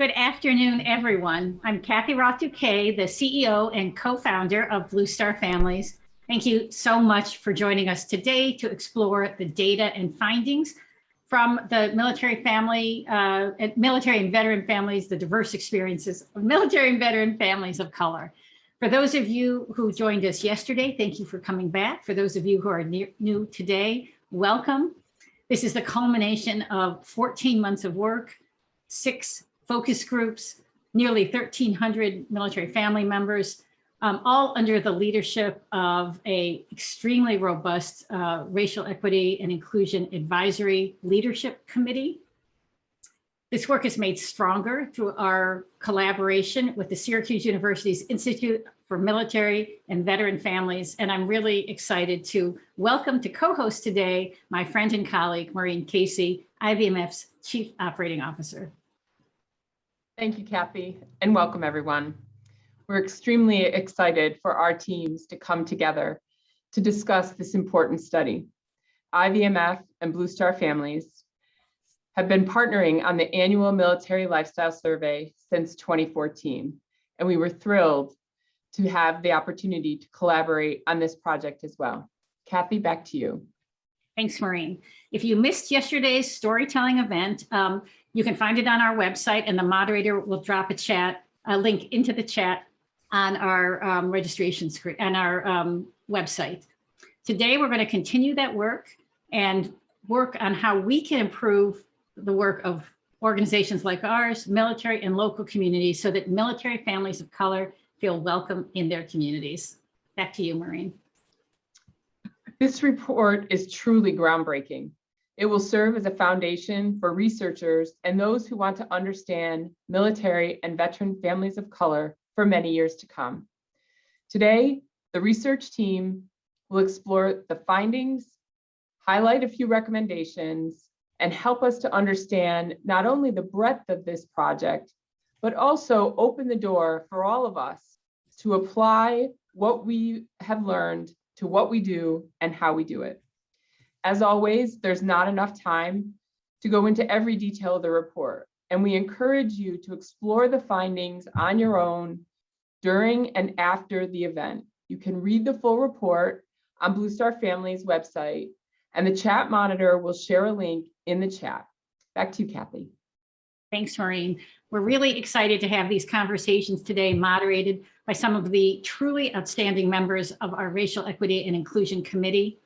Good afternoon, everyone. I'm Kathy Roth-Douquet, the CEO and co-founder of Blue Star Families. Thank you so much for joining us today to explore the data and findings from the military and veteran families, the diverse experiences of military and veteran families of color. For those of you who joined us yesterday, thank you for coming back. For those of you who are new today, welcome. This is the culmination of 14 months of work, 6 focus groups, nearly 1,300 military family members, all under the leadership of an extremely robust Racial Equity and Inclusion Advisory Leadership Committee. This work is made stronger through our collaboration with the Syracuse University's Institute for Military and Veteran Families. And I'm really excited to welcome to co-host today, my friend and colleague, Maureen Casey, IVMF's Chief Operating Officer. Thank you, Kathy, and welcome everyone. We're extremely excited for our teams to come together to discuss this important study. IVMF and Blue Star Families have been partnering on the annual military lifestyle survey since 2014, and we were thrilled to have the opportunity to collaborate on this project as well. Kathy, back to you. Thanks, Maureen. If you missed yesterday's storytelling event, you can find it on our website, and the moderator will drop a link into the chat on our registration screen and our website. Today, we're going to continue that work and work on how we can improve the work of organizations like ours, military and local communities, so that military families of color feel welcome in their communities. Back to you, Maureen. This report is truly groundbreaking. It will serve as a foundation for researchers and those who want to understand military and veteran families of color for many years to come. Today, the research team will explore the findings, highlight a few recommendations, and help us to understand not only the breadth of this project, but also open the door for all of us to apply what we have learned to what we do and how we do it. As always, there's not enough time to go into every detail of the report, and we encourage you to explore the findings on your own during and after the event. You can read the full report on Blue Star Family's website, and the chat monitor will share a link in the chat. Back to you, Kathy. Thanks, Maureen. We're really excited to have these conversations today moderated by some of the truly outstanding members of our Racial Equity and Inclusion Committee.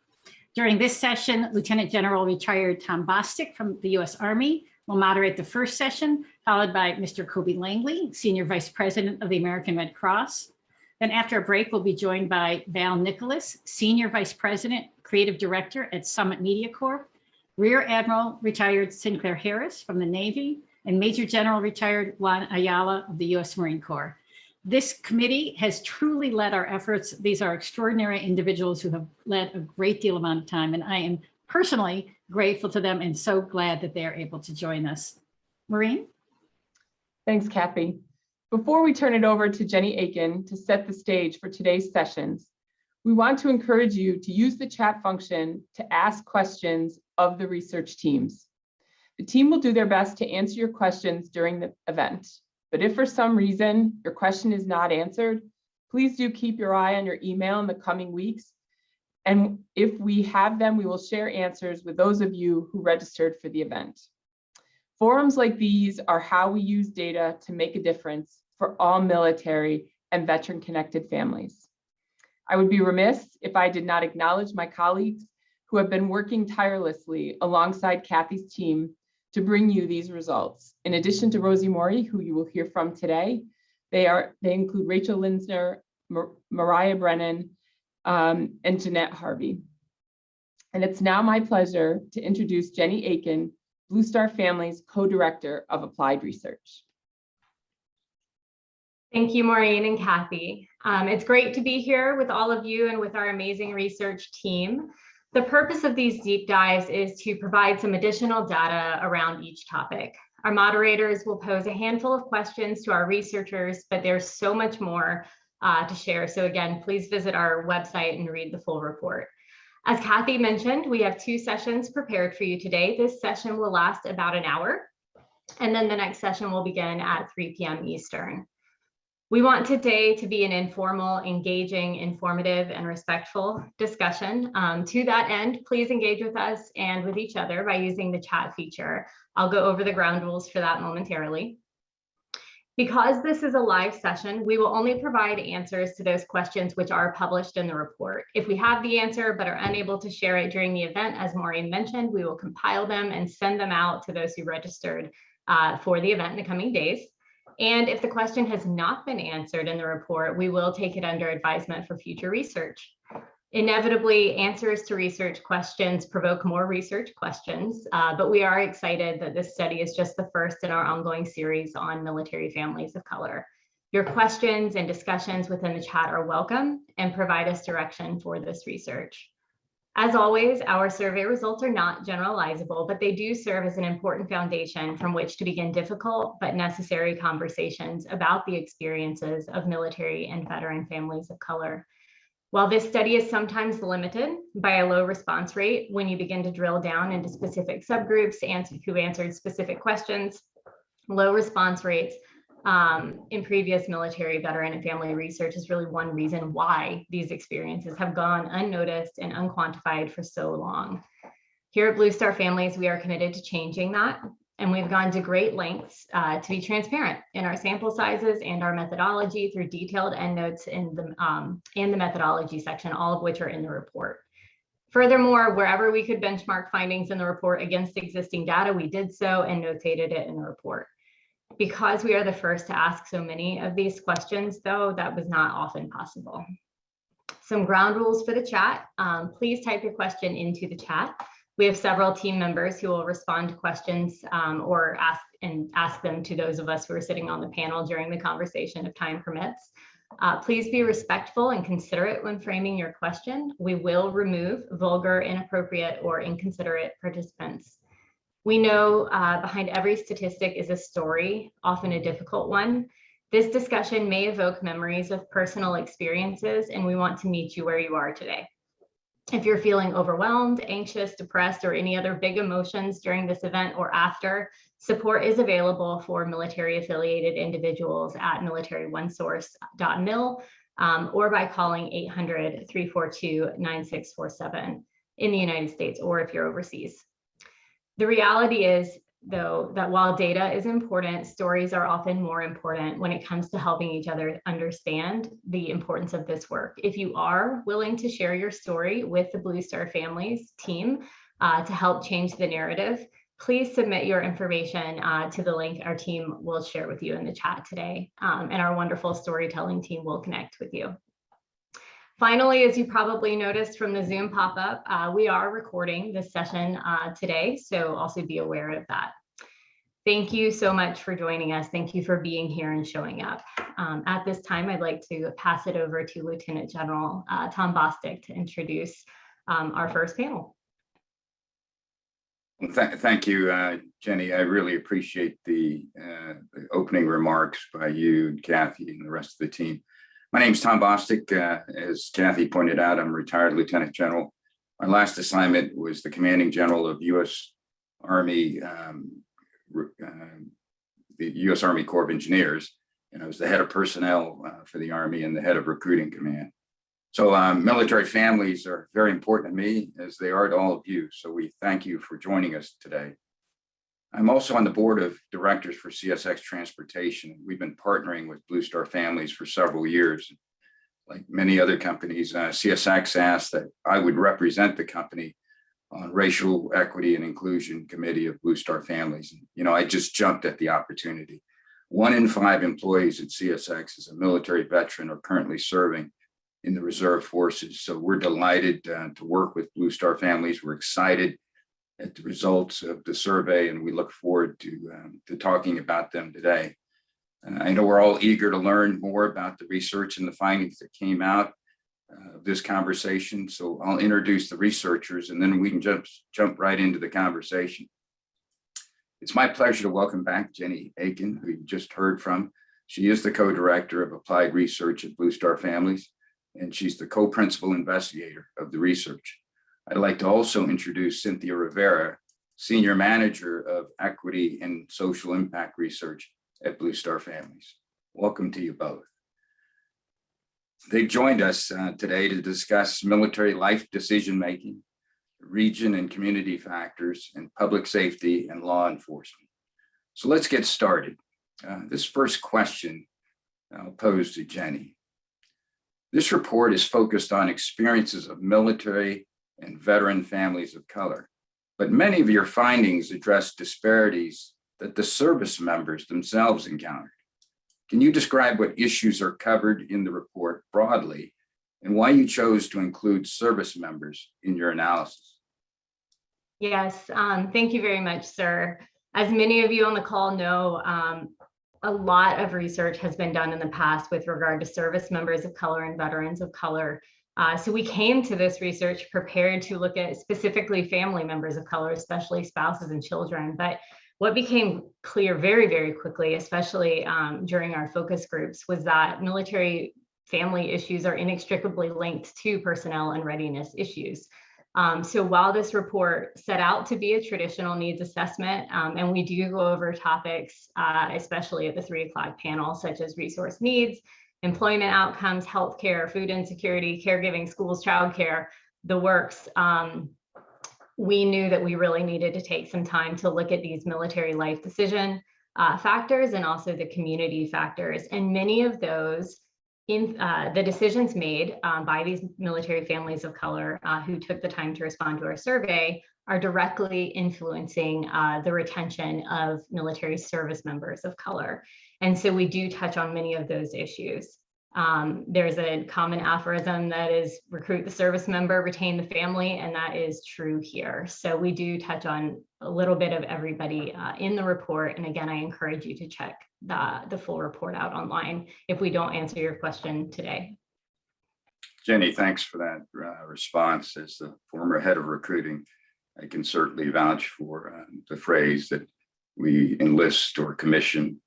During this session, Lieutenant General retired Tom Bostic from the U.S. Army will moderate the first session, followed by Mr. Kobe Langley, Senior Vice President of the American Red Cross. Then after a break, we'll be joined by Val Nicholas, Senior Vice President, Creative Director at Summit Media Corp, Rear Admiral retired Sinclair Harris from the Navy, and Major General retired Juan Ayala of the U.S. Marine Corps. This committee has truly led our efforts. These are extraordinary individuals who have led a great deal amount of time, and I am personally grateful to them and so glad that they are able to join us. Maureen? Thanks, Kathy. Before we turn it over to Jenny Akin to set the stage for today's sessions, we want to encourage you to use the chat function to ask questions of the research teams. The team will do their best to answer your questions during the event. But if for some reason your question is not answered, please do keep your eye on your email in the coming weeks. And if we have them, we will share answers with those of you who registered for the event. Forums like these are how we use data to make a difference for all military and veteran connected families. I would be remiss if I did not acknowledge my colleagues who have been working tirelessly alongside Kathy's team to bring you these results. In addition to Rosie Morey, who you will hear from today, they include Rachel Linsner, Mariah Brennan, and Jeanette Harvey. And it's now my pleasure to introduce Jenny Akin, Blue Star Family's co-director of applied research. Thank you, Maureen and Kathy. It's great to be here with all of you and with our amazing research team. The purpose of these deep dives is to provide some additional data around each topic. Our moderators will pose a handful of questions to our researchers, but there's so much more to share. So again, please visit our website and read the full report. As Kathy mentioned, we have 2 sessions prepared for you today. This session will last about an hour. And then the next session will begin at 3 p.m. Eastern. We want today to be an informal, engaging, informative, and respectful discussion. To that end, please engage with us and with each other by using the chat feature. I'll go over the ground rules for that momentarily. Because this is a live session, we will only provide answers to those questions which are published in the report. If we have the answer but are unable to share it during the event, as Maureen mentioned, we will compile them and send them out to those who registered for the event in the coming days. And if the question has not been answered in the report, we will take it under advisement for future research. Inevitably, answers to research questions provoke more research questions, but we are excited that this study is just the first in our ongoing series on military families of color. Your questions and discussions within the chat are welcome and provide us direction for this research. As always, our survey results are not generalizable, but they do serve as an important foundation from which to begin difficult but necessary conversations about the experiences of military and veteran families of color. While this study is sometimes limited by a low response rate when you begin to drill down into specific subgroups who answered specific questions, low response rates in previous military, veteran, and family research is really one reason why these experiences have gone unnoticed and unquantified for so long. Here at Blue Star Families, we are committed to changing that, and we've gone to great lengths to be transparent in our sample sizes and our methodology through detailed endnotes in the methodology section, all of which are in the report. Furthermore, wherever we could benchmark findings in the report against existing data, we did so and notated it in the report. Because we are the first to ask so many of these questions, though, that was not often possible. Some ground rules for the chat. Please type your question into the chat. We have several team members who will respond to questions or ask them to those of us who are sitting on the panel during the conversation if time permits. Please be respectful and considerate when framing your question. We will remove vulgar, inappropriate, or inconsiderate participants. We know behind every statistic is a story, often a difficult one. This discussion may evoke memories of personal experiences, and we want to meet you where you are today. If you're feeling overwhelmed, anxious, depressed, or any other big emotions during this event or after, support is available for military-affiliated individuals at militaryOneSource.mil or by calling 800-342-9647 in the United States, or if you're overseas. The reality is, though, that while data is important, stories are often more important when it comes to helping each other understand the importance of this work. If you are willing to share your story with the Blue Star Families team to help change the narrative, please submit your information to the link our team will share with you in the chat today, and our wonderful storytelling team will connect with you. Finally, as you probably noticed from the Zoom pop-up, we are recording this session today, so also be aware of that. Thank you so much for joining us. Thank you for being here and showing up. At this time, I'd like to pass it over to Lieutenant General Tom Bostic to introduce our first panel. Thank you, Jenny. I really appreciate the opening remarks by you, Kathy, and the rest of the team. My name is Tom Bostic. As Kathy pointed out, I'm a retired Lieutenant General. My last assignment was the Commanding General of U.S. Army, the U.S. Army Corps of Engineers, and I was the head of personnel for the Army and the head of recruiting command. So military families are very important to me, as they are to all of you. So we thank you for joining us today. I'm also on the board of directors for CSX Transportation. We've been partnering with Blue Star Families for several years. Like many other companies, CSX asked that I would represent the company on Racial Equity and Inclusion Committee of Blue Star Families. You know, I just jumped at the opportunity. 1 in 5 employees at CSX is a military veteran or currently serving in the reserve forces. So we're delighted to work with Blue Star Families. We're excited at the results of the survey, and we look forward to talking about them today. I know we're all eager to learn more about the research and the findings that came out of this conversation. So I'll introduce the researchers, and then we can jump right into the conversation. It's my pleasure to welcome back Jenny Akin, who you just heard from. She is the co-director of applied research at Blue Star Families, and she's the co-principal investigator of the research. I'd like to also introduce Cynthia Rivera. Senior Manager of Equity and Social Impact Research at Blue Star Families. Welcome to you both. They've joined us today to discuss military life decision-making, region and community factors, and public safety and law enforcement. So let's get started. This first question I'll pose to Jenny. This report is focused on experiences of military and veteran families of color, but many of your findings address disparities that the service members themselves encountered. Can you describe what issues are covered in the report broadly and why you chose to include service members in your analysis? Yes, thank you very much, sir. As many of you on the call know, a lot of research has been done in the past with regard to service members of color and veterans of color. So we came to this research prepared to look at specifically family members of color, especially spouses and children. But what became clear very, very quickly, especially during our focus groups, was that military family issues are inextricably linked to personnel and readiness issues. So while this report set out to be a traditional needs assessment, and we do go over topics, especially at the 3 o'clock panel, such as resource needs, employment outcomes, healthcare, food insecurity, caregiving, schools, childcare, the works, we knew that we really needed to take some time to look at these military life decision factors and also the community factors. And many of those in the decisions made by these military families of color who took the time to respond to our survey are directly influencing the retention of military service members of color. And so we do touch on many of those issues. There's a common aphorism that is recruit the service member, retain the family, and that is true here. So we do touch on a little bit of everybody in the report. And again, I encourage you to check the full report out online if we don't answer your question today. Jenny, thanks for that response. As the former head of recruiting, I can certainly vouch for the phrase that we enlist or commission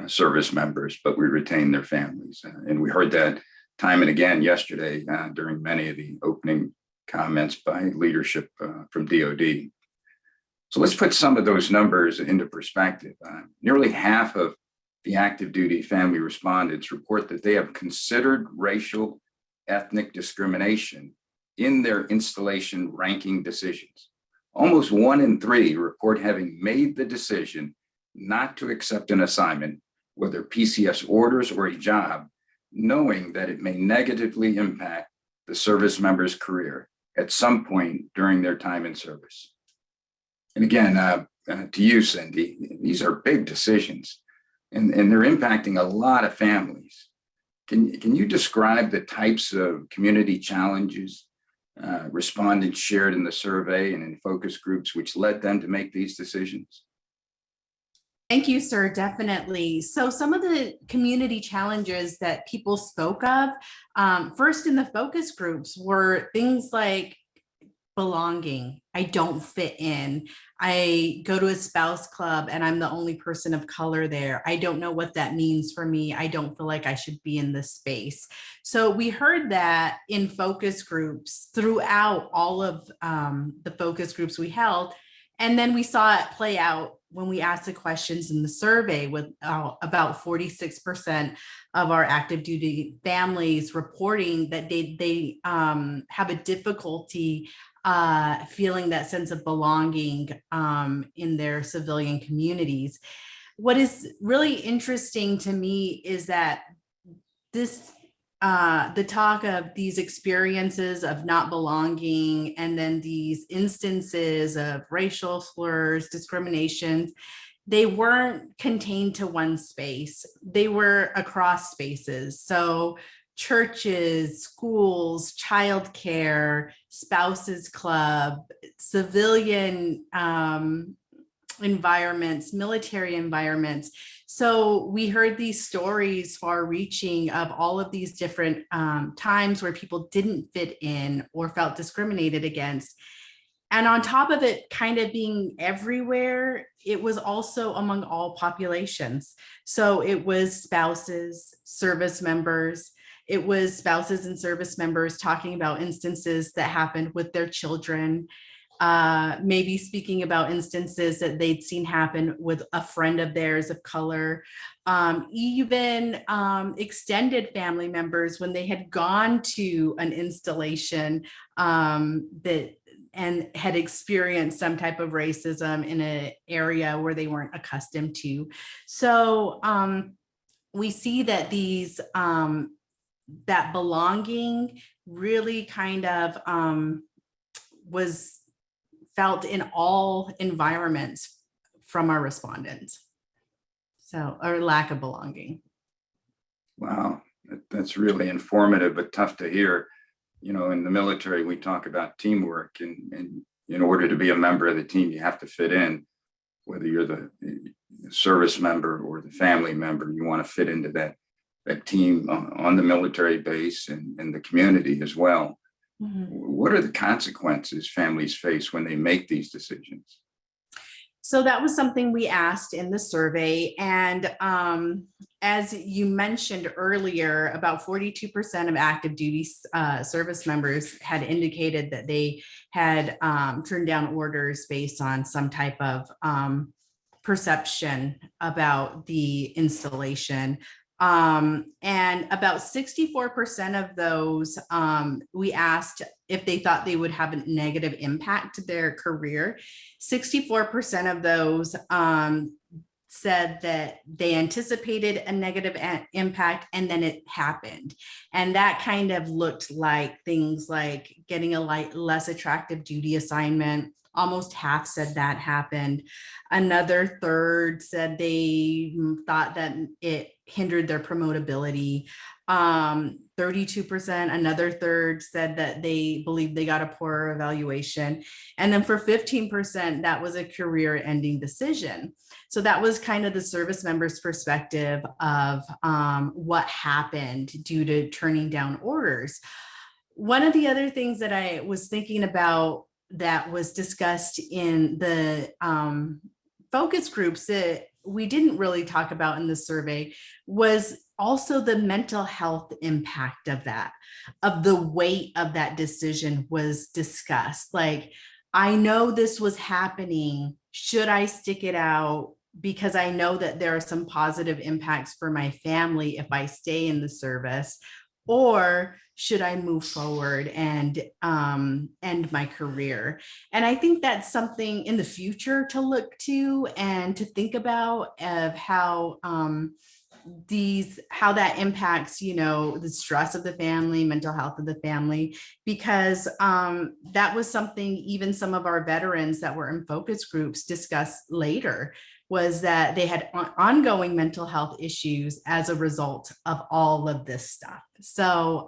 service members, but we retain their families. And we heard that time and again yesterday during many of the opening comments by leadership from DoD. So let's put some of those numbers into perspective. Nearly half of the active duty family respondents report that they have considered racial, ethnic discrimination in their installation ranking decisions. Almost 1 in 3 report having made the decision not to accept an assignment, whether PCS orders or a job, knowing that it may negatively impact the service member's career at some point during their time in service. And again, to you, Cindy, these are big decisions and they're impacting a lot of families. Can you describe the types of community challenges respondents shared in the survey and in focus groups which led them to make these decisions? Thank you, sir. Definitely. So some of the community challenges that people spoke of first in the focus groups were things like belonging. I don't fit in. I go to a spouse club and I'm the only person of color there. I don't know what that means for me. I don't feel like I should be in this space. So we heard that in focus groups throughout all of the focus groups we held. And then we saw it play out when we asked the questions in the survey with about 46% of our active duty families reporting that they have a difficulty feeling that sense of belonging in their civilian communities. What is really interesting to me is that this the talk of these experiences of not belonging and then these instances of racial slurs, discriminations, they weren't contained to one space. They were across spaces. So churches, schools, childcare, spouses club, civilian environments, military environments. So we heard these stories far reaching of all of these different times where people didn't fit in or felt discriminated against. And on top of it kind of being everywhere, it was also among all populations. So it was spouses, service members. It was spouses and service members talking about instances that happened with their children. maybe speaking about instances that they'd seen happen with a friend of theirs of color, even extended family members when they had gone to an installation and had experienced some type of racism in an area where they weren't accustomed to. So we see that these that belonging really kind of was felt in all environments from our respondents. So, or lack of belonging. Wow, that's really informative, but tough to hear. You know, in the military, we talk about teamwork, and in order to be a member of the team, you have to fit in. Whether you're the service member or the family member, you want to fit into that team on the military base and the community as well. Mm-hmm. What are the consequences families face when they make these decisions? So that was something we asked in the survey. And as you mentioned earlier, about 42% of active duty service members had indicated that they had turned down orders based on some type of perception about the installation. And about 64% of those, we asked if they thought they would have a negative impact to their career. 64% of those said that they anticipated a negative impact and then it happened. And that kind of looked like things like getting a less attractive duty assignment. Almost half said that happened. Another third said they thought that it hindered their promotability. 32%, another third said that they believed they got a poorer evaluation. And then for 15%, that was a career-ending decision. So that was kind of the service members' perspective of what happened due to turning down orders. One of the other things that I was thinking about that was discussed in the focus groups that we didn't really talk about in the survey was also the mental health impact of that, of the weight of that decision was discussed. Like, I know this was happening. Should I stick it out? Because I know that there are some positive impacts for my family if I stay in the service, or should I move forward and end my career? And I think that's something in the future to look to and to think about of how how that impacts, you know, the stress of the family, mental health of the family, because that was something even some of our veterans that were in focus groups discussed later, was that they had ongoing mental health issues as a result of all of this stuff. So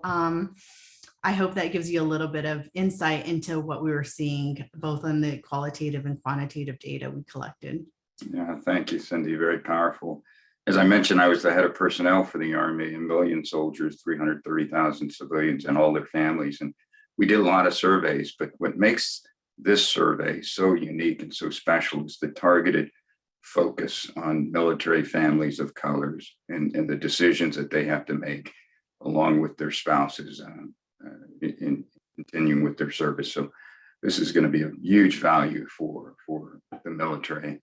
I hope that gives you a little bit of insight into what we were seeing, both on the qualitative and quantitative data we collected. Yeah, thank you, Cindy. Very powerful. As I mentioned, I was the head of personnel for the Army, 1 million soldiers, 330,000 civilians, and all their families. And we did a lot of surveys, but what makes this survey so unique and so special is the targeted focus on military families of colors and the decisions that they have to make along with their spouses in continuing with their service. So this is going to be a huge value for the military.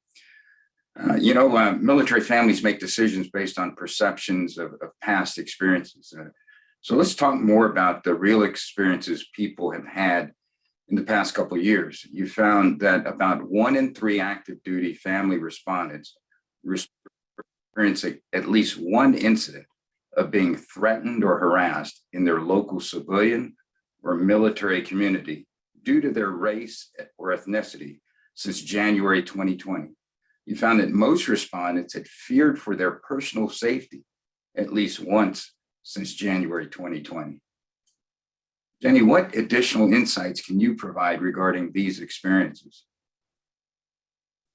Military families make decisions based on perceptions of past experiences. So let's talk more about the real experiences people have had in the past couple of years. You found that about 1 in 3 active duty family respondents experiencing at least one incident of being threatened or harassed in their local civilian or military community due to their race or ethnicity since January 2020. You found that most respondents had feared for their personal safety at least once since January 2020. Jenny, what additional insights can you provide regarding these experiences?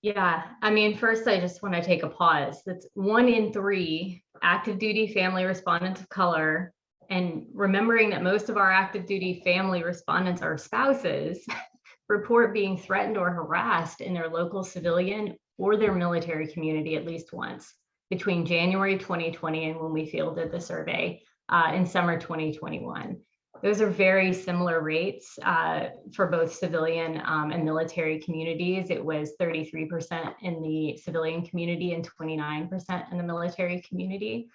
Yeah, I mean, first, I just want to take a pause. That's 1 in 3 active duty family respondents of color. And remembering that most of our active duty family respondents are spouses, report being threatened or harassed in their local civilian or their military community at least once between January 2020 and when we fielded the survey in summer 2021. Those are very similar rates for both civilian and military communities. It was 33% in the civilian community and 29% in the military community.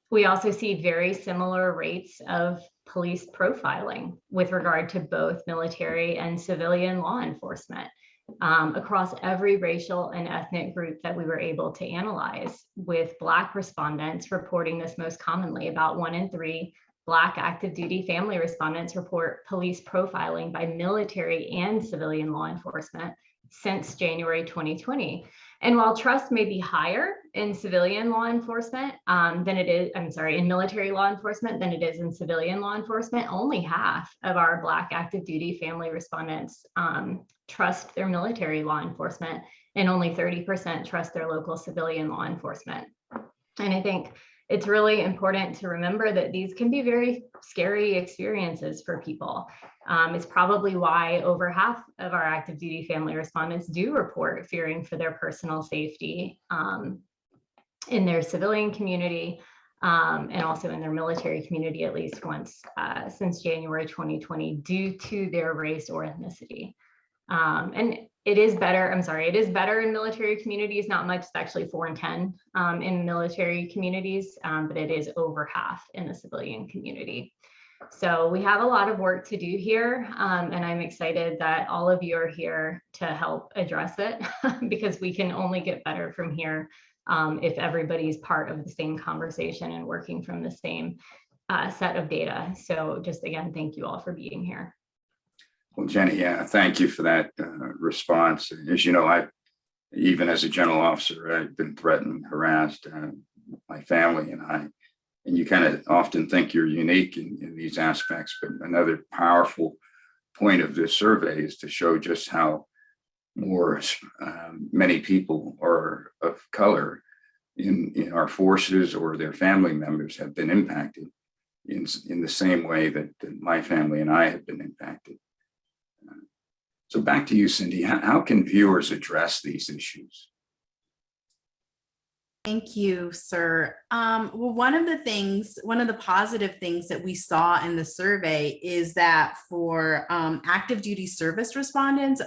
We also see very similar rates of police profiling with regard to both military and civilian law enforcement across every racial and ethnic group that we were able to analyze, with Black respondents reporting this most commonly. About 1 in 3 Black active duty family respondents report police profiling by military and civilian law enforcement since January 2020. And while trust may be higher in civilian law enforcement than it is, in military law enforcement than it is in civilian law enforcement, only half of our Black active duty family respondents trust their military law enforcement, and only 30% trust their local civilian law enforcement. And I think it's really important to remember that these can be very scary experiences for people. It's probably why over half of our active duty family respondents do report fearing for their personal safety in their civilian community and also in their military community at least once since January 2020 due to their race or ethnicity. And it is better, it is better in military communities, not much, it's actually 4 in 10 in military communities, but it is over half in the civilian community. So we have a lot of work to do here, and I'm excited that all of you are here to help address it because we can only get better from here if everybody's part of the same conversation and working from the same set of data. So just again, thank you all for being here. Well, Jenny, thank you for that response. As you know, even as a general officer, I've been threatened, harassed, my family and I. And you kind of often think you're unique in these aspects, but another powerful point of this survey is to show just how many people are of color in our forces or their family members have been impacted in the same way that my family and I have been impacted. So back to you, Cindy. How can viewers address these issues? Thank you, sir. Well, one of the positive things that we saw in the survey is that for active duty service respondents,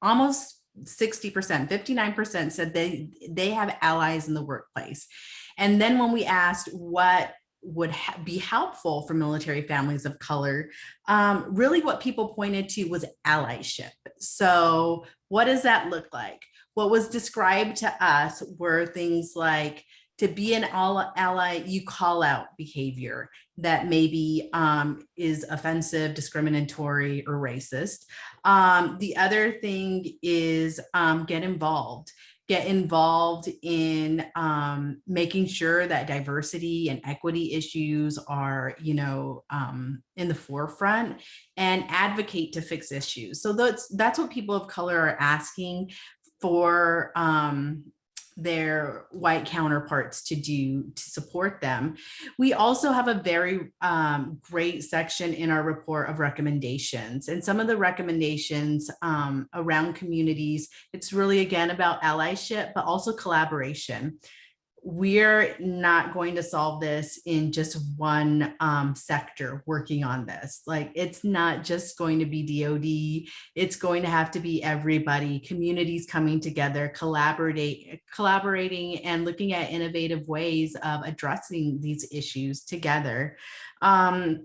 almost 60%, 59% said they have allies in the workplace. And then when we asked what would be helpful for military families of color, really what people pointed to was allyship. So what does that look like? What was described to us were things like, to be an ally, you call out behavior that maybe is offensive, discriminatory, or racist. The other thing is get involved in making sure that diversity and equity issues are, in the forefront, and advocate to fix issues. So that's what people of color are asking for their white counterparts to do to support them. We also have a very great section in our report of recommendations, and some of the recommendations around communities, it's really again about allyship, but also collaboration. We're not going to solve this in just one sector working on this. Like, it's not just going to be DOD, it's going to have to be everybody, communities coming together, collaborating and looking at innovative ways of addressing these issues together. The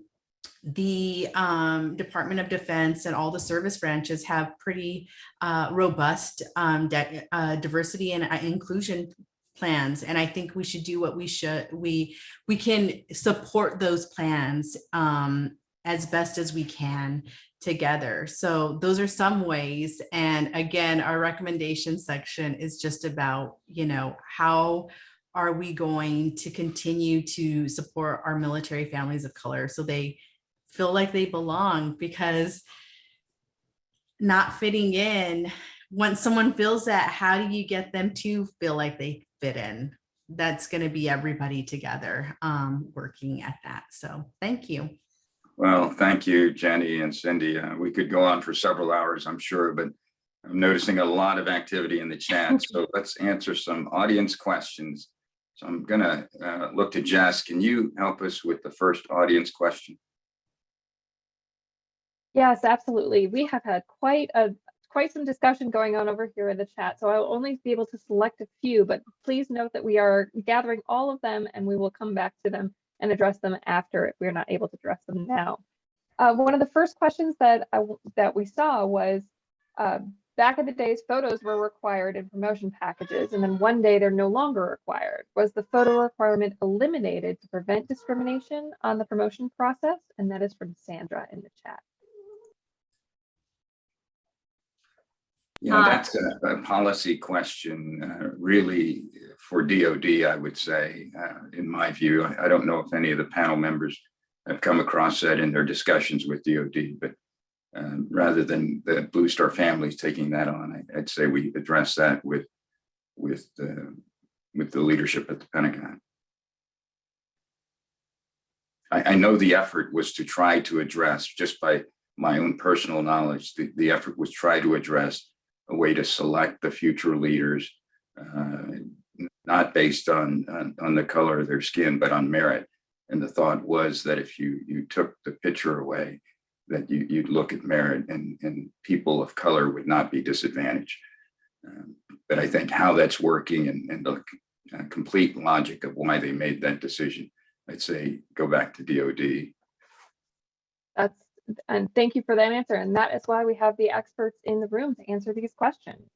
Department of Defense and all the service branches have pretty robust diversity and inclusion plans, and I think we should do what we should. We can support those plans as best as we can together. So those are some ways. And again, our recommendation section is just about, how are we going to continue to support our military families of color so they feel like they belong, because not fitting in, once someone feels that, how do you get them to feel like they fit in? That's going to be everybody together working at that. So thank you. Well, thank you, Jenny and Cindy. We could go on for several hours, I'm sure, but I'm noticing a lot of activity in the chat. So let's answer some audience questions. So I'm going to look to Jess. Can you help us with the first audience question? Yes, absolutely. We have had quite some discussion going on over here in the chat, so I'll only be able to select a few, but please note that we are gathering all of them and we will come back to them and address them after if we're not able to address them now. One of the first questions that we saw was, back in the days, photos were required in promotion packages, and then one day they're no longer required. Was the photo requirement eliminated to prevent discrimination on the promotion process? And that is from Sandra in the chat. Yeah, that's a policy question, really, for DOD, I would say, in my view. I don't know if any of the panel members have come across that in their discussions with DOD, but rather than the Blue Star families taking that on, I'd say we address that with the leadership at the Pentagon. I know the effort was to try to address, just by my own personal knowledge, the effort was try to address a way to select the future leaders, not based on the color of their skin, but on merit. And the thought was that if you took the picture away, that you'd look at merit and people of color would not be disadvantaged. But I think how that's working and the complete logic of why they made that decision, I'd say go back to DOD. And thank you for that answer. And that is why we have the experts in the room to answer these questions.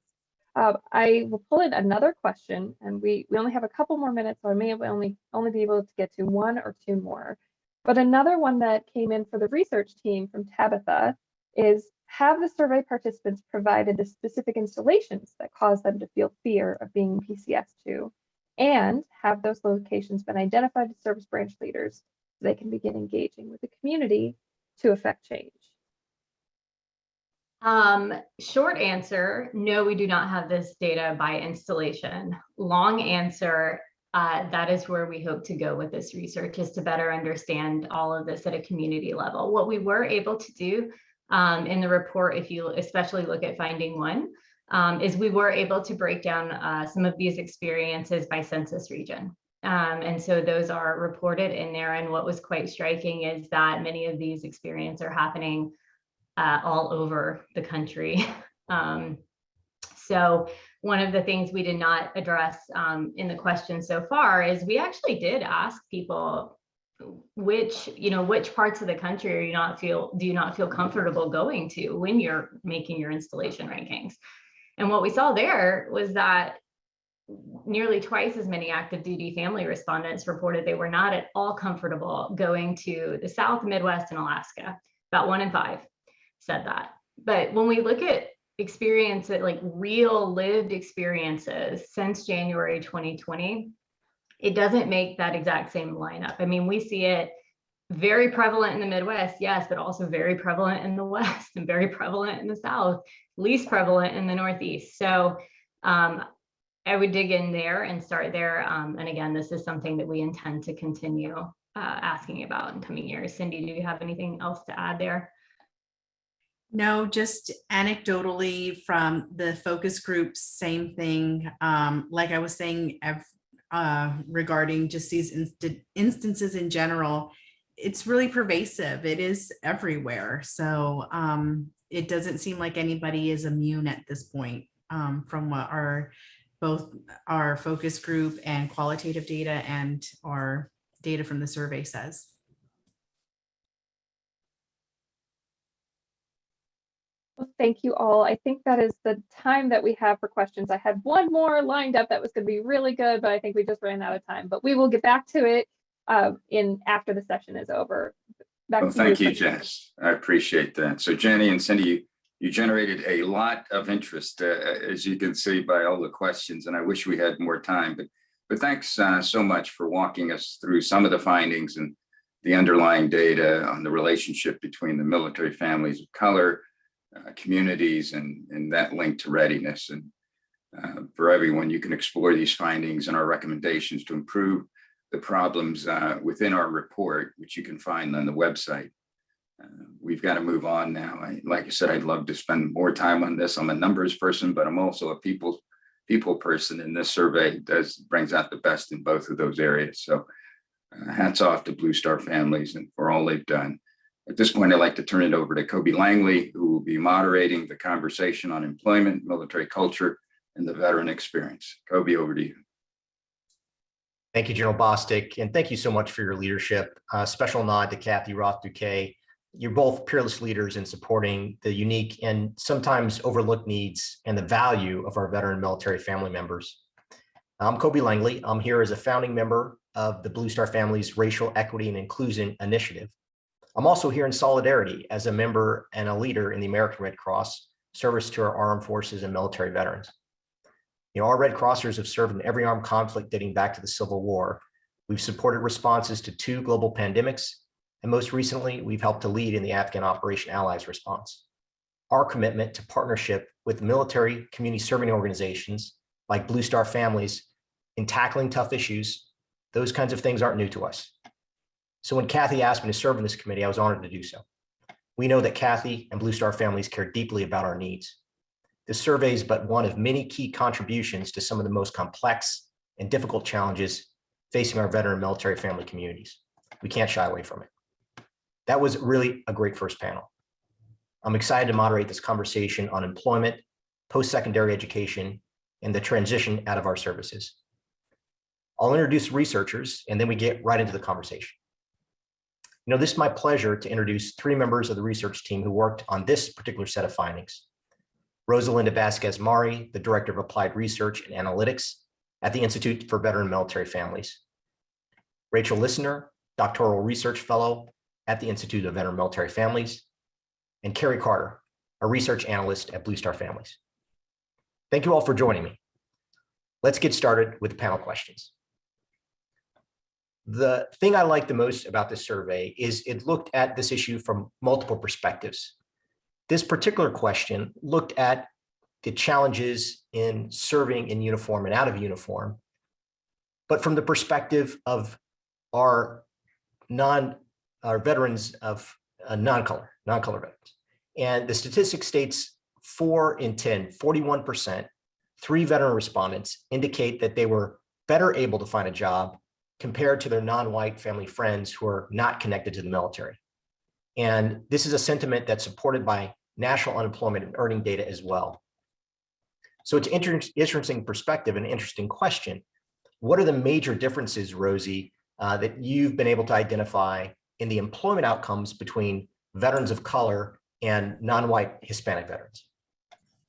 I will pull in another question, and we only have a couple more minutes, so I may only be able to get to one or two more. But another one that came in for the research team from Tabitha is, have the survey participants provided the specific installations that cause them to feel fear of being PCS2? And have those locations been identified as service branch leaders so they can begin engaging with the community to affect change? Short answer, no, we do not have this data by installation. Long answer, that is where we hope to go with this research, is to better understand all of this at a community level. What we were able to do in the report, if you especially look at finding one, is we were able to break down some of these experiences by census region. And so those are reported in there. And what was quite striking is that many of these experiences are happening all over the country. So one of the things we did not address in the question so far is we actually did ask people which parts of the country do you not feel comfortable going to when you're making your installation rankings. And what we saw there was that nearly twice as many active duty family respondents reported they were not at all comfortable going to the South, Midwest, and Alaska. About 1 in 5 said that. But when we look at experiences, like real lived experiences since January 2020, it doesn't make that exact same lineup. I mean, we see it very prevalent in the Midwest, yes, but also very prevalent in the West and very prevalent in the South, least prevalent in the Northeast. So I would dig in there and start there. And again, this is something that we intend to continue asking about in coming years. Cindy, do you have anything else to add there? No, just anecdotally from the focus groups, same thing. Like I was saying, regarding just these instances in general, it's really pervasive. It is everywhere. So it doesn't seem like anybody is immune at this point from what both our focus group and qualitative data and our data from the survey says. Well, thank you all. I think that is the time that we have for questions. I had one more lined up that was going to be really good, but I think we just ran out of time. But we will get back to it after the session is over. Well, thank you, Jess. I appreciate that. So Jenny and Cindy, you generated a lot of interest, as you can see by all the questions, and I wish we had more time. But thanks so much for walking us through some of the findings and the underlying data on the relationship between the military families of color, communities, and that link to readiness. And for everyone, you can explore these findings and our recommendations to improve the problems within our report, which you can find on the website. We've got to move on now. Like I said, I'd love to spend more time on this. I'm a numbers person, but I'm also a people person, and this survey brings out the best in both of those areas. So hats off to Blue Star families and for all they've done. At this point, I'd like to turn it over to Kobe Langley, who will be moderating the conversation on employment, military culture, and the veteran experience. Kobe, over to you. Thank you, General Bostic, and thank you so much for your leadership. Special nod to Kathy Roth-Douquet. You're both peerless leaders in supporting the unique and sometimes overlooked needs and the value of our veteran military family members. I'm Kobe Langley. I'm here as a founding member of the Blue Star Families Racial Equity and Inclusion Initiative. I'm also here in solidarity as a member and a leader in the American Red Cross, service to our armed forces and military veterans. You know, our Red Crossers have served in every armed conflict dating back to the Civil War. We've supported responses to 2 global pandemics, and most recently, we've helped to lead in the Afghan Operation Allies response. Our commitment to partnership with military community serving organizations like Blue Star Families in tackling tough issues, those kinds of things aren't new to us. So when Kathy asked me to serve in this committee, I was honored to do so. We know that Kathy and Blue Star Families care deeply about our needs. This survey is but one of many key contributions to some of the most complex and difficult challenges facing our veteran military family communities. We can't shy away from it. That was really a great first panel. I'm excited to moderate this conversation on employment, post-secondary education, and the transition out of our services. I'll introduce researchers, and then we get right into the conversation. You know, this is my pleasure to introduce 3 members of the research team who worked on this particular set of findings. Rosalinda Vasquez-Mari, the Director of Applied Research and Analytics at the Institute for Veteran Military Families. Rachel Linsner, Doctoral Research Fellow at the Institute of Veteran Military Families. And Carrie Carter, a Research Analyst at Blue Star Families. Thank you all for joining me. Let's get started with the panel questions. The thing I like the most about this survey is it looked at this issue from multiple perspectives. This particular question looked at the challenges in serving in uniform and out of uniform, but from the perspective of our veterans of non-color veterans. And the statistic states 4 in 10, 41%, 3 veteran respondents indicate that they were better able to find a job compared to their non-white family friends who are not connected to the military. And this is a sentiment that's supported by national unemployment and earning data as well. So it's an interesting perspective and an interesting question. What are the major differences, Rosie, that you've been able to identify in the employment outcomes between veterans of color and non-white Hispanic veterans?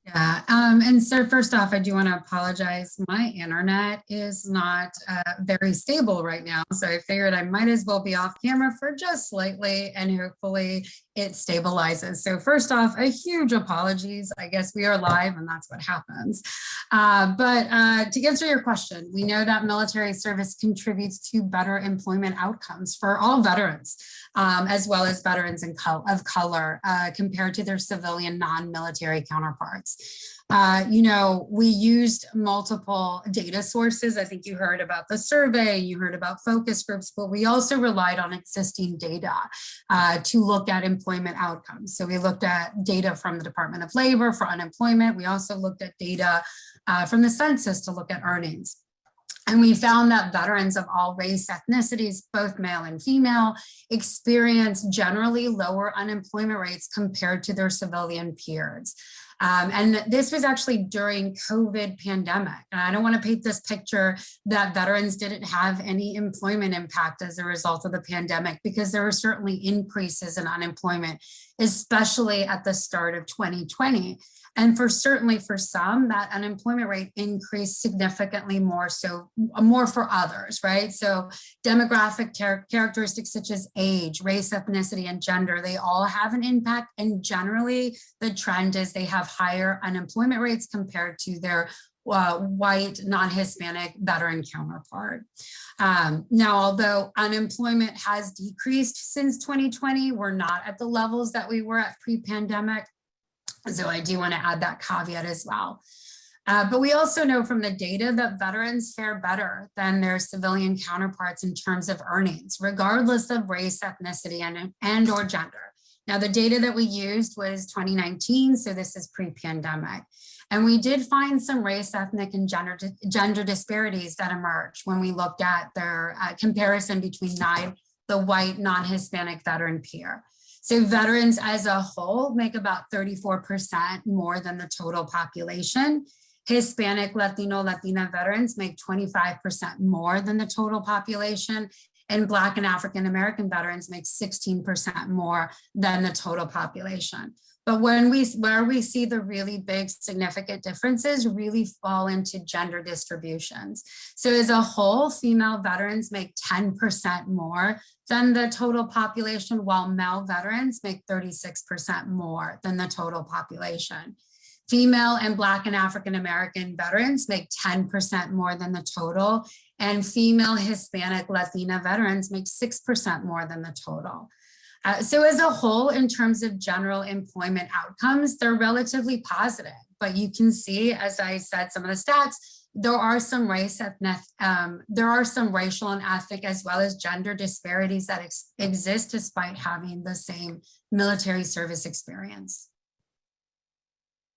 Yeah, and so first off, I do want to apologize. My internet is not very stable right now. So I figured I might as well be off camera for just slightly and hopefully it stabilizes. So first off, a huge apologies. I guess we are live and that's what happens. But to answer your question, we know that military service contributes to better employment outcomes for all veterans, as well as veterans of color compared to their civilian non-military counterparts. You know, we used multiple data sources. I think you heard about the survey, you heard about focus groups, but we also relied on existing data to look at employment outcomes. So we looked at data from the Department of Labor for unemployment. We also looked at data from the census to look at earnings. And we found that veterans of all race, ethnicities, both male and female, experience generally lower unemployment rates compared to their civilian peers. And this was actually during COVID pandemic. And I don't want to paint this picture that veterans didn't have any employment impact as a result of the pandemic, because there were certainly increases in unemployment, especially at the start of 2020. And certainly for some, that unemployment rate increased significantly more for others, right? So demographic characteristics such as age, race, ethnicity, and gender, they all have an impact. And generally, the trend is they have higher unemployment rates compared to their white, non-Hispanic veteran counterpart. Now, although unemployment has decreased since 2020, we're not at the levels that we were at pre-pandemic. So I do want to add that caveat as well. But we also know from the data that veterans fare better than their civilian counterparts in terms of earnings, regardless of race, ethnicity, and or gender. Now, the data that we used was 2019, so this is pre-pandemic. And we did find some race, ethnic, and gender disparities that emerged when we looked at their comparison between the white non-Hispanic veteran peer. So veterans as a whole make about 34% more than the total population. Hispanic, Latino, Latina veterans make 25% more than the total population. And Black and African American veterans make 16% more than the total population. But where we see the really big significant differences really fall into gender distributions. So as a whole, female veterans make 10% more than the total population, while male veterans make 36% more than the total population. Female and Black and African American veterans make 10% more than the total, and female Hispanic Latina veterans make 6% more than the total. So as a whole, in terms of general employment outcomes, they're relatively positive. But you can see, as I said, some of the stats, there are some racial and ethnic as well as gender disparities that exist despite having the same military service experience.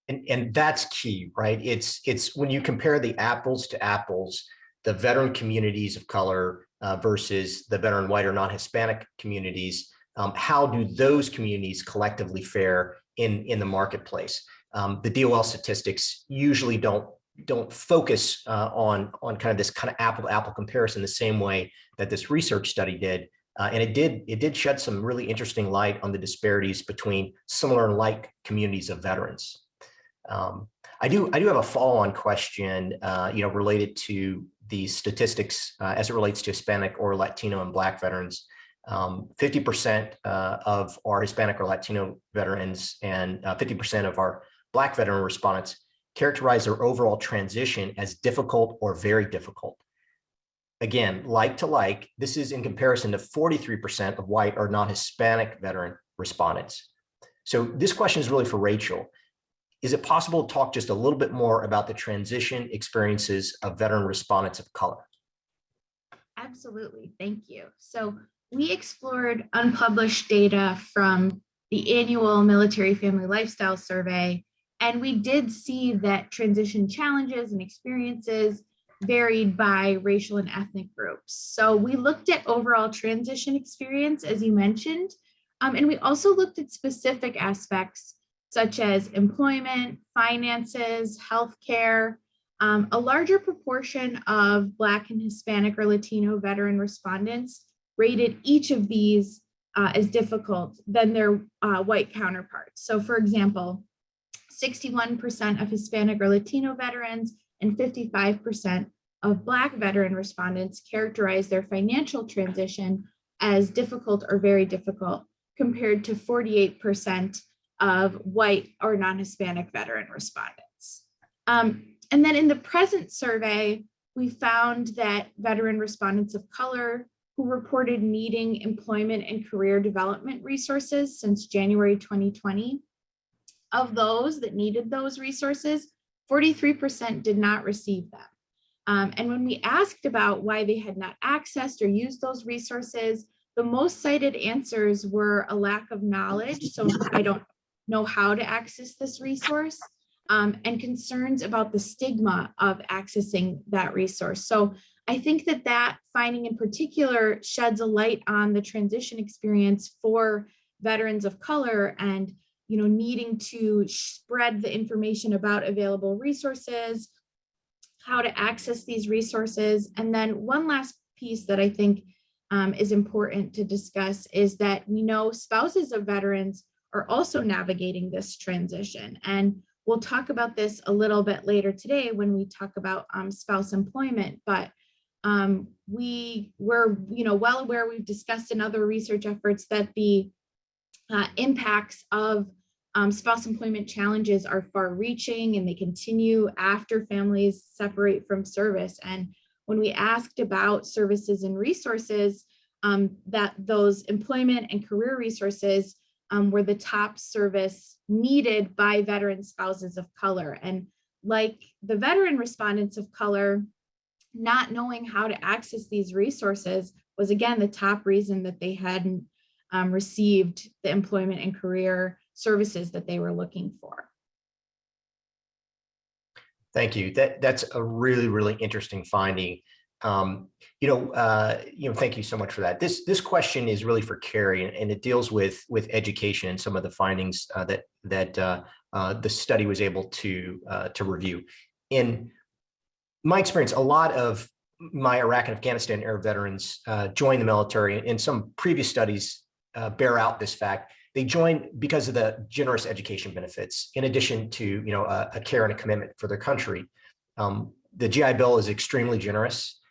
And that's key, right? It's when you compare the apples to apples, the veteran communities of color versus the veteran white or non-Hispanic communities, how do those communities collectively fare in the marketplace? The DOL statistics usually don't focus on kind of this kind of apple-to-apple comparison the same way that this research study did. And it did shed some really interesting light on the disparities between similar and like communities of veterans. I do have a follow-on question, related to the statistics as it relates to Hispanic or Latino and Black veterans. 50% of our Hispanic or Latino veterans and 50% of our Black veteran respondents characterize their overall transition as difficult or very difficult. Again, like to like, this is in comparison to 43% of white or non-Hispanic veteran respondents. So this question is really for Rachel. Is it possible to talk just a little bit more about the transition experiences of veteran respondents of color? Absolutely, thank you. So we explored unpublished data from the annual Military Family Lifestyle Survey, and we did see that transition challenges and experiences varied by racial and ethnic groups. So we looked at overall transition experience, as you mentioned, and we also looked at specific aspects such as employment, finances, healthcare. A larger proportion of Black and Hispanic or Latino veteran respondents rated each of these as difficult than their white counterparts. So for example, 61% of Hispanic or Latino veterans and 55% of Black veteran respondents characterize their financial transition as difficult or very difficult, compared to 48% of white or non-Hispanic veteran respondents. And then in the present survey, we found that veteran respondents of color who reported needing employment and career development resources since January 2020, of those that needed those resources, 43% did not receive them. And when we asked about why they had not accessed or used those resources, the most cited answers were a lack of knowledge. So I don't know how to access this resource, and concerns about the stigma of accessing that resource. So I think that finding in particular sheds a light on the transition experience for veterans of color and needing to spread the information about available resources, how to access these resources. And then one last piece that I think is important to discuss is that we know spouses of veterans are also navigating this transition. And we'll talk about this a little bit later today when we talk about spouse employment, but we were well aware, we've discussed in other research efforts that the impacts of spouse employment challenges are far reaching and they continue after families separate from service. And when we asked about services and resources, that those employment and career resources were the top service needed by veteran spouses of color. And like the veteran respondents of color, not knowing how to access these resources was again the top reason that they hadn't received the employment and career services that they were looking for. Thank you. That's a really, really interesting finding. Thank you so much for that. This question is really for Carrie, and it deals with education and some of the findings that the study was able to review. In my experience, a lot of my Iraq and Afghanistan era veterans joined the military, and some previous studies bear out this fact. They joined because of the generous education benefits, in addition to a care and a commitment for their country. The GI Bill is extremely generous.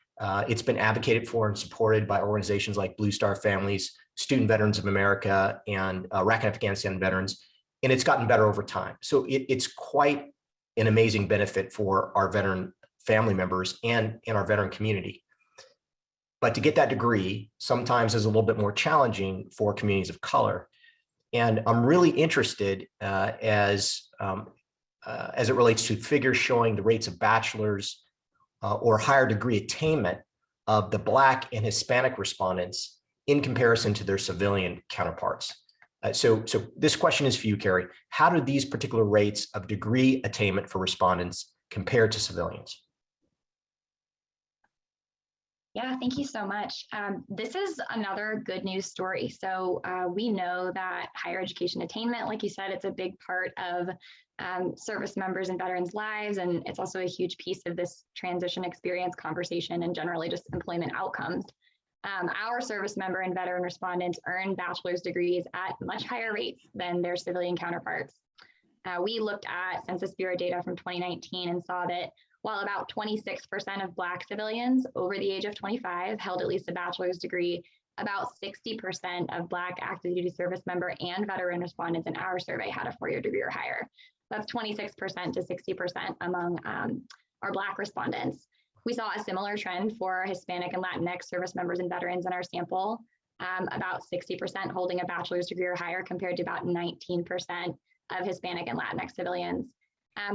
It's been advocated for and supported by organizations like Blue Star Families, Student Veterans of America, and Iraq and Afghanistan veterans, and it's gotten better over time. So it's quite an amazing benefit for our veteran family members and in our veteran community. But to get that degree sometimes is a little bit more challenging for communities of color. And I'm really interested as it relates to figures showing the rates of bachelor's or higher degree attainment of the Black and Hispanic respondents in comparison to their civilian counterparts. So this question is for you, Carrie. How do these particular rates of degree attainment for respondents compare to civilians? Yeah, thank you so much. This is another good news story. So we know that higher education attainment, like you said, it's a big part of service members and veterans' lives, and it's also a huge piece of this transition experience conversation and generally just employment outcomes. Our service member and veteran respondents earn bachelor's degrees at much higher rates than their civilian counterparts. We looked at Census Bureau data from 2019 and saw that while about 26% of Black civilians over the age of 25 held at least a bachelor's degree, about 60% of Black active duty service member and veteran respondents in our survey had a 4-year degree or higher. That's 26% to 60% among our Black respondents. We saw a similar trend for Hispanic and Latinx service members and veterans in our sample, about 60% holding a bachelor's degree or higher compared to about 19% of Hispanic and Latinx civilians.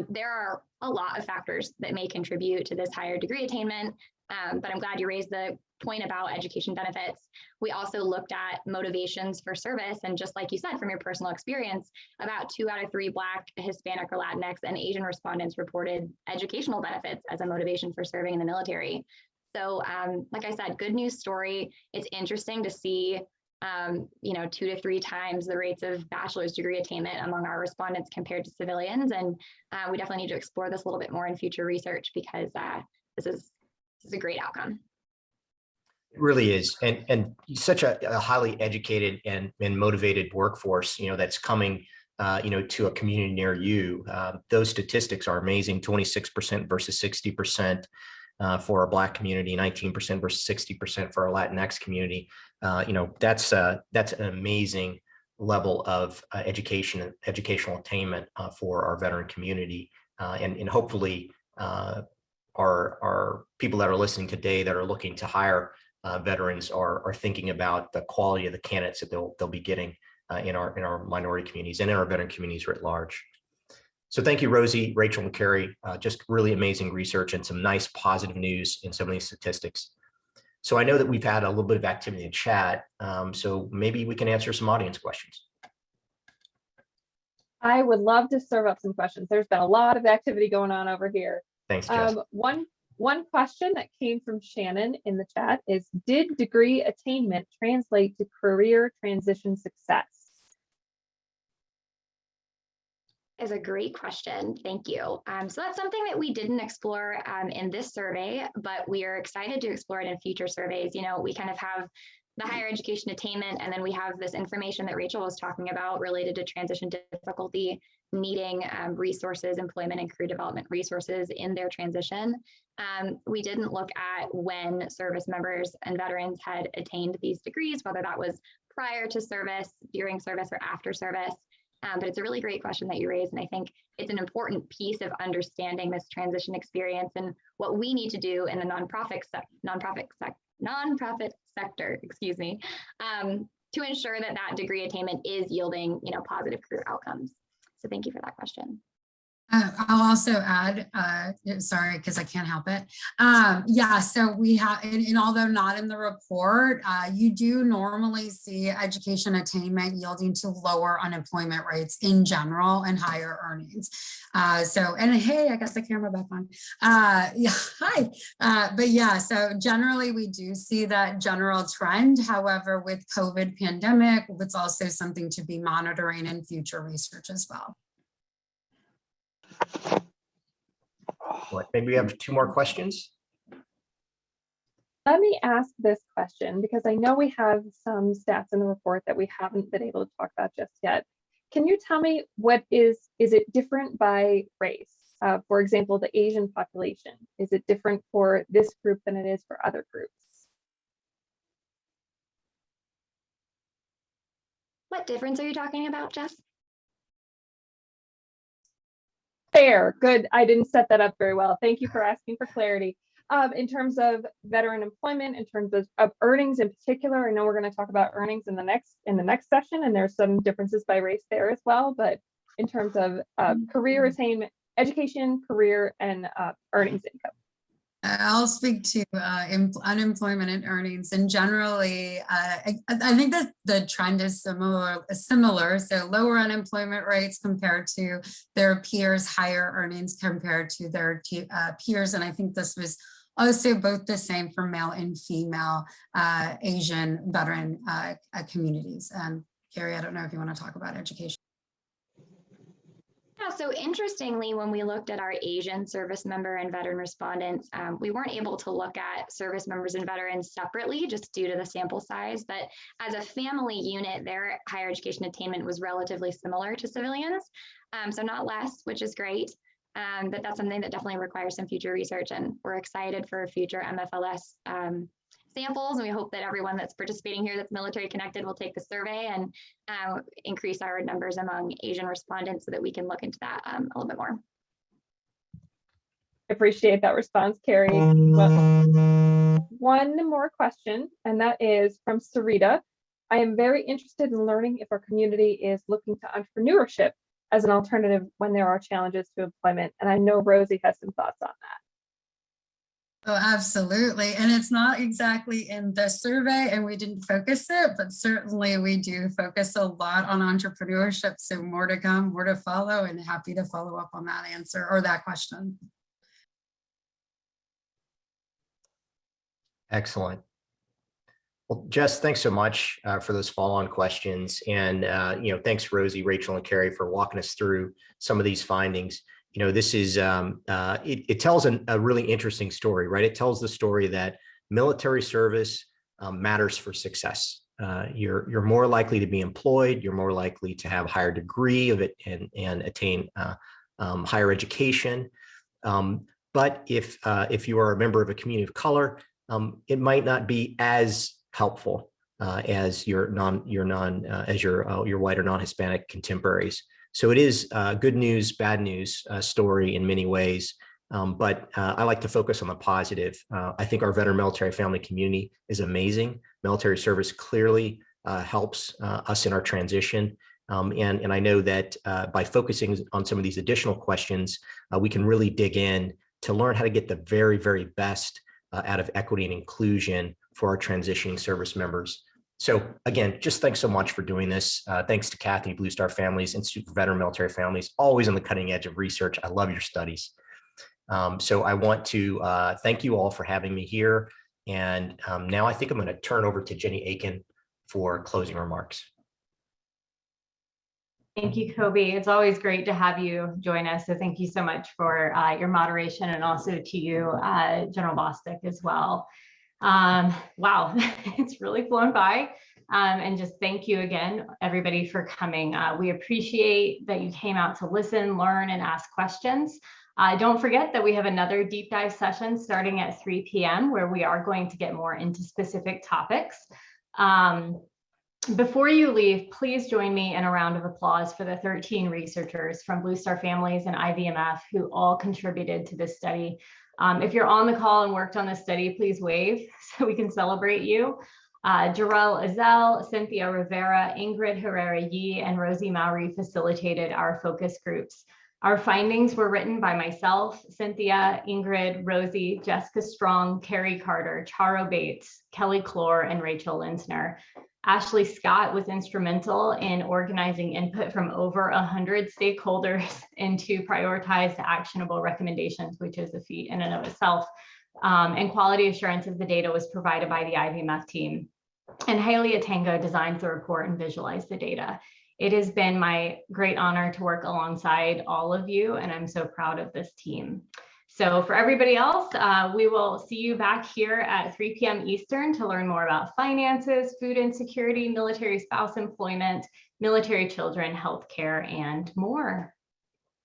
There are a lot of factors that may contribute to this higher degree attainment, but I'm glad you raised the point about education benefits. We also looked at motivations for service, and just like you said, from your personal experience, about 2 out of 3 Black, Hispanic, or Latinx and Asian respondents reported educational benefits as a motivation for serving in the military. So like I said, good news story. It's interesting to see 2 to 3 times the rates of bachelor's degree attainment among our respondents compared to civilians. And we definitely need to explore this a little bit more in future research because this is a great outcome. It really is. And such a highly educated and motivated workforce, that's coming, to a community near you. Those statistics are amazing, 26% versus 60%. For our Black community, 19% versus 60% for our Latinx community. That's an amazing level of educational attainment for our veteran community. And hopefully our people that are listening today that are looking to hire veterans are thinking about the quality of the candidates that they'll be getting in our minority communities and in our veteran communities writ large. So thank you, Rosie, Rachel, and Carrie. Just really amazing research and some nice positive news in some of these statistics. So I know that we've had a little bit of activity in chat, so maybe we can answer some audience questions. I would love to serve up some questions. There's been a lot of activity going on over here. Thanks, Jess. One question that came from Shannon in the chat is, did degree attainment translate to career transition success? Is a great question. Thank you. So that's something that we didn't explore in this survey, but we are excited to explore it in future surveys. We kind of have the higher education attainment, and then we have this information that Rachel was talking about related to transition difficulty, needing resources, employment and career development resources in their transition. We didn't look at when service members and veterans had attained these degrees, whether that was prior to service, during service, or after service. But it's a really great question that you raised, and I think it's an important piece of understanding this transition experience and what we need to do in the nonprofit sector, to ensure that that degree attainment is yielding, positive career outcomes. So thank you for that question. I'll also add, sorry, because I can't help it. Yeah, so we have, and although not in the report, you do normally see education attainment yielding to lower unemployment rates in general and higher earnings. And hey, I got the camera back on. Yeah, hi. But yeah, so generally we do see that general trend. However, with COVID pandemic, it's also something to be monitoring in future research as well. Maybe we have 2 more questions. Let me ask this question because I know we have some stats in the report that we haven't been able to talk about just yet. Can you tell me what is it different by race? For example, the Asian population, is it different for this group than it is for other groups? What difference are you talking about, Jess? Fair, good. I didn't set that up very well. Thank you for asking for clarity. In terms of veteran employment, in terms of earnings in particular, I know we're going to talk about earnings in the next session, and there's some differences by race there as well. But in terms of career attainment, education, career, and earnings income. I'll speak to unemployment and earnings, and generally, I think that the trend is similar. So lower unemployment rates compared to their peers, higher earnings compared to their peers, and I think this was also both the same for male and female Asian veteran communities. Carrie, I don't know if you want to talk about education. Yeah, so interestingly, when we looked at our Asian service member and veteran respondents, we weren't able to look at service members and veterans separately just due to the sample size. But as a family unit, their higher education attainment was relatively similar to civilians. So not less, which is great. But that's something that definitely requires some future research. And we're excited for future MFLS samples. And we hope that everyone that's participating here that's military connected will take the survey and increase our numbers among Asian respondents so that we can look into that a little bit more. I appreciate that response, Carrie. Well, one more question, and that is from Sarita. I am very interested in learning if our community is looking to entrepreneurship as an alternative when there are challenges to employment. And I know Rosie has some thoughts on that. Oh, absolutely. And it's not exactly in the survey and we didn't focus it, but certainly we do focus a lot on entrepreneurship. So more to come, more to follow, and happy to follow up on that answer or that question. Excellent. Well, Jess, thanks so much for those follow-on questions. And, thanks, Rosie, Rachel, and Carrie for walking us through some of these findings. This is, it tells a really interesting story, right? It tells the story that military service matters for success. You're more likely to be employed. You're more likely to have a higher degree of it and attain higher education. But if you are a member of a community of color, it might not be as helpful as your white or non-Hispanic contemporaries. So it is good news, bad news story in many ways, but I like to focus on the positive. I think our veteran military family community is amazing. Military service clearly helps us in our transition. And I know that by focusing on some of these additional questions, we can really dig in to learn how to get the very, very best out of equity and inclusion for our transitioning service members. So again, just thanks so much for doing this. Thanks to Kathy, Blue Star Families, Institute for Veteran Military Families, always on the cutting edge of research. I love your studies. So I want to thank you all for having me here. And now I think I'm going to turn over to Jenny Akin for closing remarks. Thank you, Kobe. It's always great to have you join us. So thank you so much for your moderation, and also to you, General Bostic, as well. Wow, it's really flown by. And just thank you again, everybody, for coming. We appreciate that you came out to listen, learn, and ask questions. Don't forget that we have another deep dive session starting at 3 p.m. where we are going to get more into specific topics. Before you leave, please join me in a round of applause for the 13 researchers from Blue Star Families and IVMF who all contributed to this study. If you're on the call and worked on this study, please wave so we can celebrate you. Jarrell Azell, Cynthia Rivera, Ingrid Herrera-Yee, and Rosie Mowry facilitated our focus groups. Our findings were written by myself, Cynthia, Ingrid, Rosie, Jessica Strong, Carrie Carter, Charo Bates, Kelly Clore, and Rachel Linsner. Ashley Scott was instrumental in organizing input from over 100 stakeholders into prioritized actionable recommendations, which is a feat in and of itself. And quality assurance of the data was provided by the IVMF team. And Haley Atango designed the report and visualized the data. It has been my great honor to work alongside all of you, and I'm so proud of this team. So for everybody else, we will see you back here at 3 p.m. Eastern to learn more about finances, food insecurity, military spouse employment, military children, healthcare, and more.